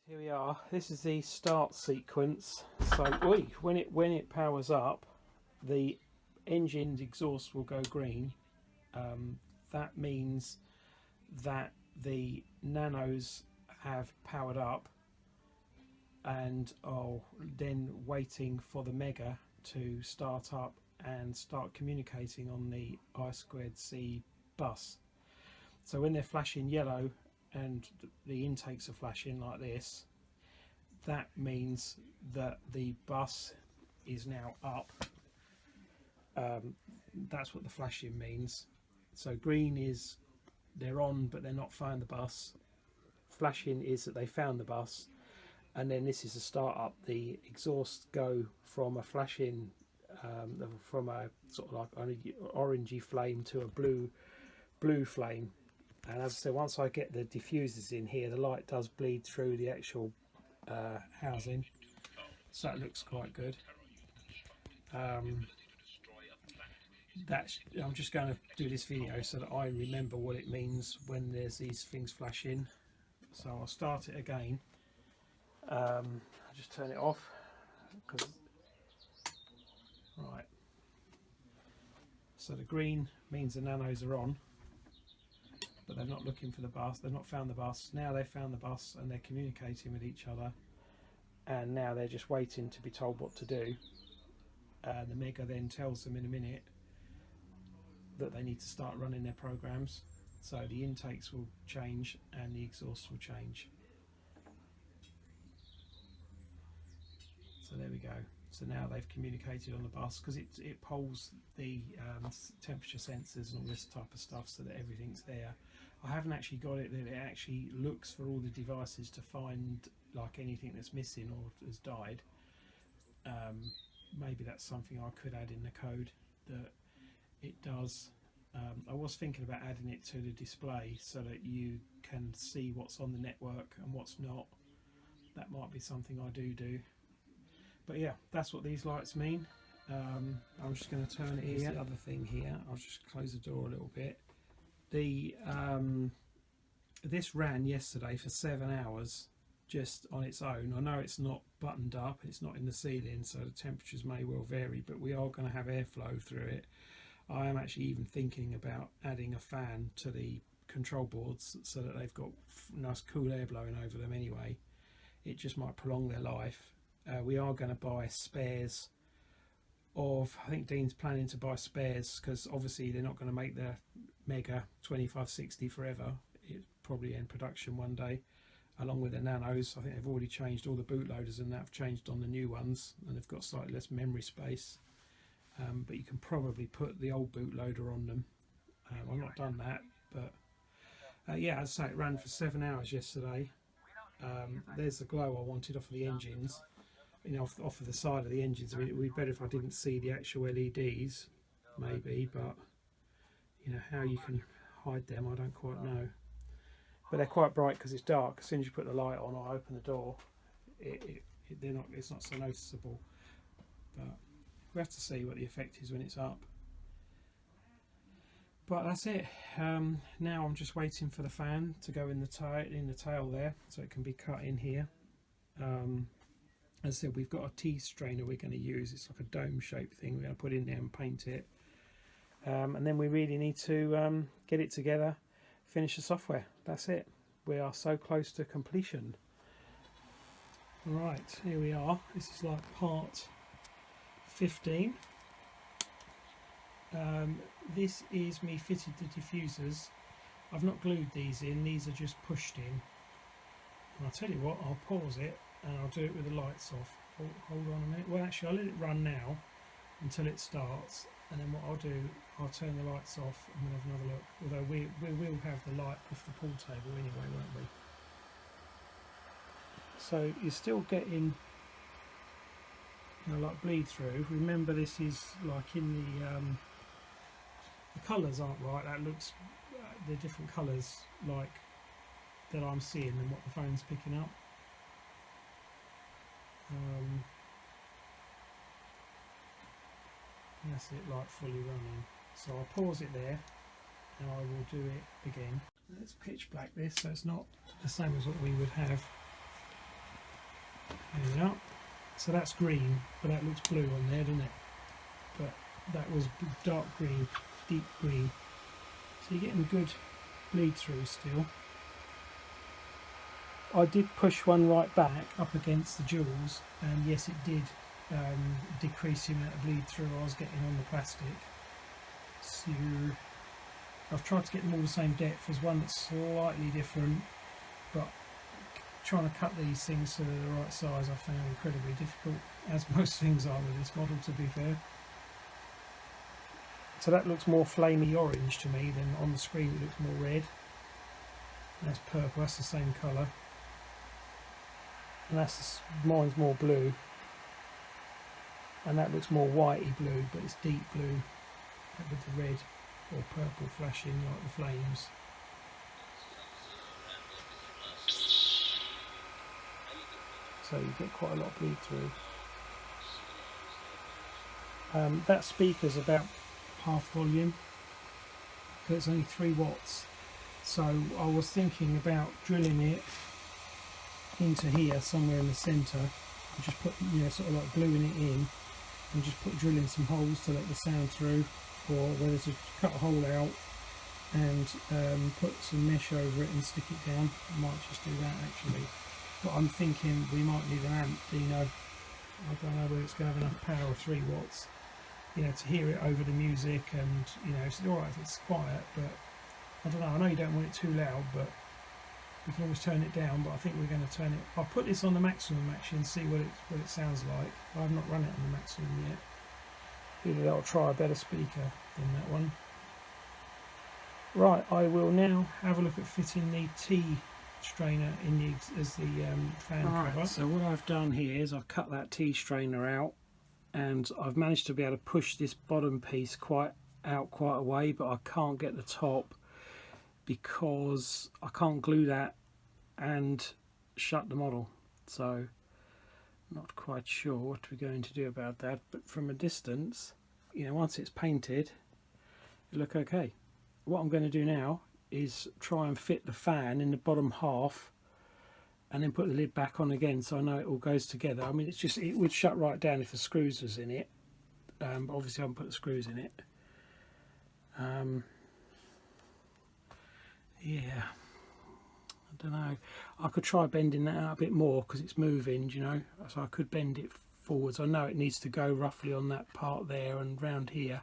Here we are. This is the start sequence. So when it powers up, the engine's exhaust will go green. That means that the nanos have powered up and are then waiting for the Mega to start up and start communicating on the I2C bus. So when they're flashing yellow and the intakes are flashing like this, that means that the bus is now up. That's what the flashing means. So green is they're on but they're not found the bus. Flashing is that they found the bus, and then this is a start up. The exhausts go from a flashing from a sort of like an orangey flame to a blue flame. And as I said, once I get the diffusers in here, the light does bleed through the actual housing, so it looks quite good. I'm just going to do this video so that I remember what it means when there's these things flashing. So I'll start it again. I'll just turn it off. Right. So the green means the nanos are on, but they're not looking for the bus. They've not found the bus. Now they've found the bus and they're communicating with each other, and now they're just waiting to be told what to do. The Mega then tells them in a minute that they need to start running their programs. So the intakes will change and the exhausts will change. So there we go. So now they've communicated on the bus, because it polls the temperature sensors and all this type of stuff so that everything's there. I haven't actually got it that it actually looks for all the devices to find like anything that's missing or has died. Maybe that's something I could add in the code that it does. I was thinking about adding it to the display so that you can see what's on the network and what's not. That might be something I do. But yeah, that's what these lights mean. I'm just going to turn it here. Here's the other thing here. I'll just close the door a little bit. This ran yesterday for 7 hours just on its own. I know it's not buttoned up, it's not in the ceiling, so the temperatures may well vary, but we are going to have airflow through it. I am actually even thinking about adding a fan to the control boards so that they've got nice cool air blowing over them anyway. It just might prolong their life. We are going to buy spares of, I think Dean's planning to buy spares, because obviously they're not going to make the Mega 2560 forever. It's probably in production one day, along with the nanos. I think they've already changed all the bootloaders and that have changed on the new ones, and they've got slightly less memory space. But you can probably put the old bootloader on them. I've not done that, but yeah, as I say, it ran for 7 hours yesterday. There's the glow I wanted off of the engines, you know, off of the side of the engines. I mean, it would be better if I didn't see the actual LEDs, maybe, but you know, how you can hide them, I don't quite know. But they're quite bright because it's dark. As soon as you put the light on or open the door, it's not so noticeable. But we have to see what the effect is when it's up. But that's it. Now I'm just waiting for the fan to go in the tail there, so it can be cut in here. As I said, we've got a T-strainer we're going to use. It's like a dome shaped thing we're going to put in there and paint it. And then we really need to get it together, finish the software. That's it. We are so close to completion. Right, here we are. This is like part 15. This is me fitted the diffusers. I've not glued these in, these are just pushed in. And I'll tell you what, I'll pause it and I'll do it with the lights off. Hold on a minute. Well, actually, I'll let it run now until it starts, and then what I'll do, I'll turn the lights off and we'll have another look. Although we will have the light off the pool table anyway, won't we? So you're still getting, you know, like bleed through. Remember, this is like in the colours aren't right. That looks, they're different colours like that I'm seeing than what the phone's picking up. That's it, like fully running. So I'll pause it there and I will do it again. Let's pitch black this so it's not the same as what we would have There we are. So that's green, but that looks blue on there, doesn't it? But that was dark green, deep green. So you're getting good bleed through still. I did push one right back up against the jewels, and yes, it did decrease the amount of bleed through I was getting on the plastic. So I've tried to get them all the same depth. There's one that's slightly different, but trying to cut these things to the right size I found incredibly difficult, as most things are with this model, to be fair. So that looks more flamey orange to me than on the screen. It looks more red. That's purple, that's the same colour. And that's mine's more blue. And that looks more whitey blue, but it's deep blue with the red or purple flashing like the flames. So you get quite a lot of bleed through. That speaker's about half volume, but it's only 3 watts. So I was thinking about drilling it into here somewhere in the centre, and just put, you know, sort of like gluing it in, and just drilling some holes to let the sound through, or whether to cut a hole out and put some mesh over it and stick it down. I might just do that actually. But I'm thinking we might need an amp, you know. I don't know whether it's going to have enough power, 3 watts, you know, to hear it over the music, and, you know, it's alright if it's quiet, but I don't know. I know you don't want it too loud, but we can always turn it down. But I think we're going to turn it. I'll put this on the maximum actually and see what it sounds like. I've not run it on the maximum yet. Maybe I'll try a better speaker than that one. Right, I will now have a look at fitting the T strainer in the as the fan cover. So what I've done here is I've cut that T strainer out, and I've managed to be able to push this bottom piece quite a way, but I can't get the top because I can't glue that and shut the model. So not quite sure what we're going to do about that, but from a distance, you know, once it's painted, it'll look okay. What I'm going to do now is try and fit the fan in the bottom half and then put the lid back on again, so I know it all goes together. I mean, it would shut right down if the screws was in it, but obviously I haven't put the screws in it. Yeah, I don't know. I could try bending that out a bit more because it's moving, you know, so I could bend it forwards. I know it needs to go roughly on that part there and round here.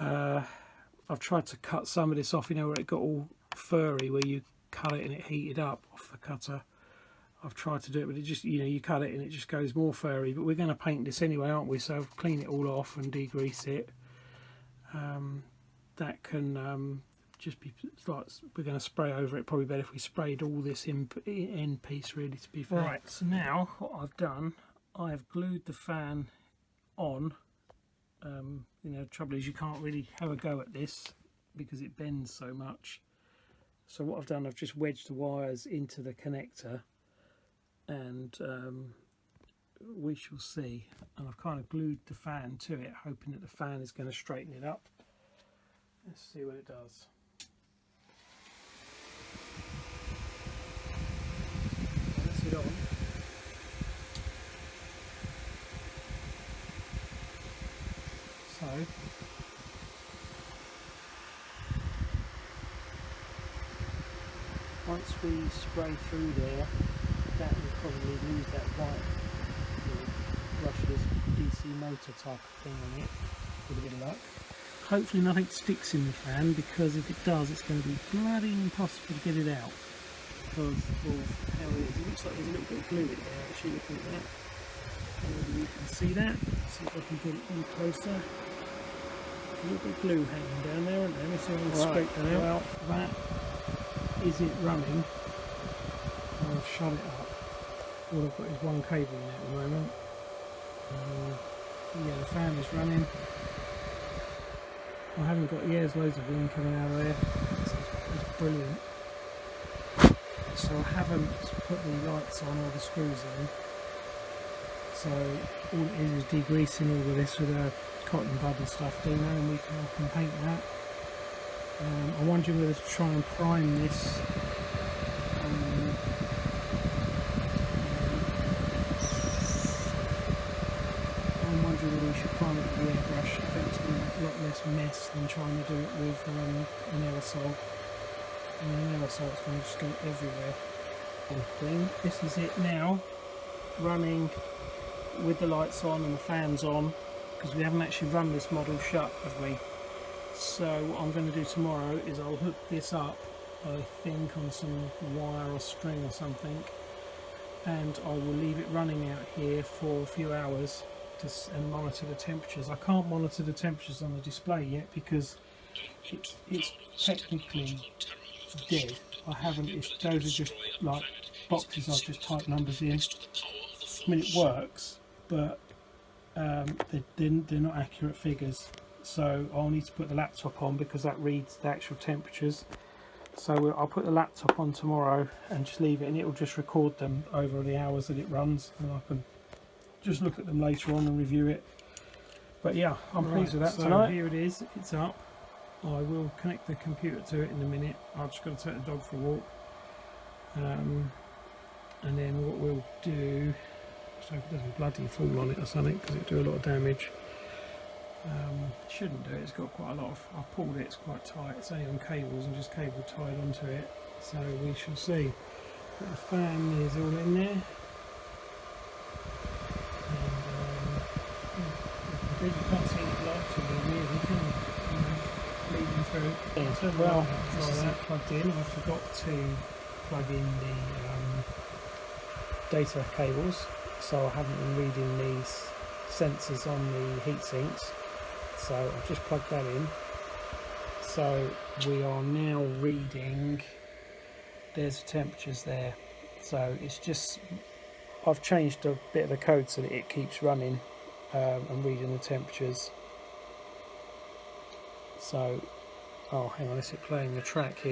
I've tried to cut some of this off, you know, where it got all furry, where you cut it and it heated up off the cutter. I've tried to do it, but it just, you know, you cut it and it just goes more furry. But we're going to paint this anyway, aren't we? So I'll clean it all off and degrease it. That can just be like, we're going to spray over it. Probably better if we sprayed all this end piece, really, to be fair. Right, so now what I've done, I've glued the fan on. You know, the trouble is you can't really have a go at this because it bends so much. So what I've done, I've just wedged the wires into the connector, and we shall see. And I've kind of glued the fan to it, hoping that the fan is going to straighten it up. Let's see what it does. That's it on. So once we spray through there, that will probably lose that white brushless DC motor type of thing on it, with a bit of luck. Hopefully nothing sticks in the fan, because if it does, it's going to be bloody impossible to get it out because of how it is. It looks like there's a little bit of glue in there, actually, looking at that. Maybe you can see that. See if I can get it in closer. A little bit of glue hanging down there, isn't there? Let's see if I can scrape that out. Well, that is it running. I've shut it up. All I've got is one cable in it at the moment. Yeah, the fan is running. I haven't got, yeah, there's loads of wind coming out of there. It's brilliant. So I haven't put the lights on or the screws in. So all it is degreasing all of this with a cotton bud and stuff, do you know, and I can paint that. I'm wondering whether to try and prime this mess than trying to do it with an aerosol. And an aerosol is going to just go everywhere. And this is it now, running with the lights on and the fans on, because we haven't actually run this model shut, have we? So what I'm going to do tomorrow is I'll hook this up, I think, on some wire or string or something, and I will leave it running out here for a few hours and monitor the temperatures. I can't monitor the temperatures on the display yet because it's technically dead. I haven't, those are just like boxes I've just typed numbers in. I mean, it works, but they're not accurate figures, so I'll need to put the laptop on because that reads the actual temperatures. So I'll put the laptop on tomorrow and just leave it, and it'll just record them over the hours that it runs, and I can just look at them later on and review it. But yeah, I'm pleased with that tonight. So here it is, it's up. I will connect the computer to it in a minute. I've just got to take the dog for a walk, and then what we'll do, so it doesn't bloody fall on it or something, because it'll do a lot of damage. Shouldn't do it, it's got quite a lot of, I've pulled it, it's quite tight, it's only on cables and just cable tied onto it, so we shall see. But the fan is all in there, and you can't see any lights in there really, can you? Bleeding through. Yeah, so well, this is that plugged in. I forgot to plug in the data cables, so I haven't been reading these sensors on the heat sinks, so I've just plugged that in. So we are now reading, there's the temperatures there, so it's just, I've changed a bit of the code so that it keeps running and reading the temperatures. So, oh hang on, let's playing the track here.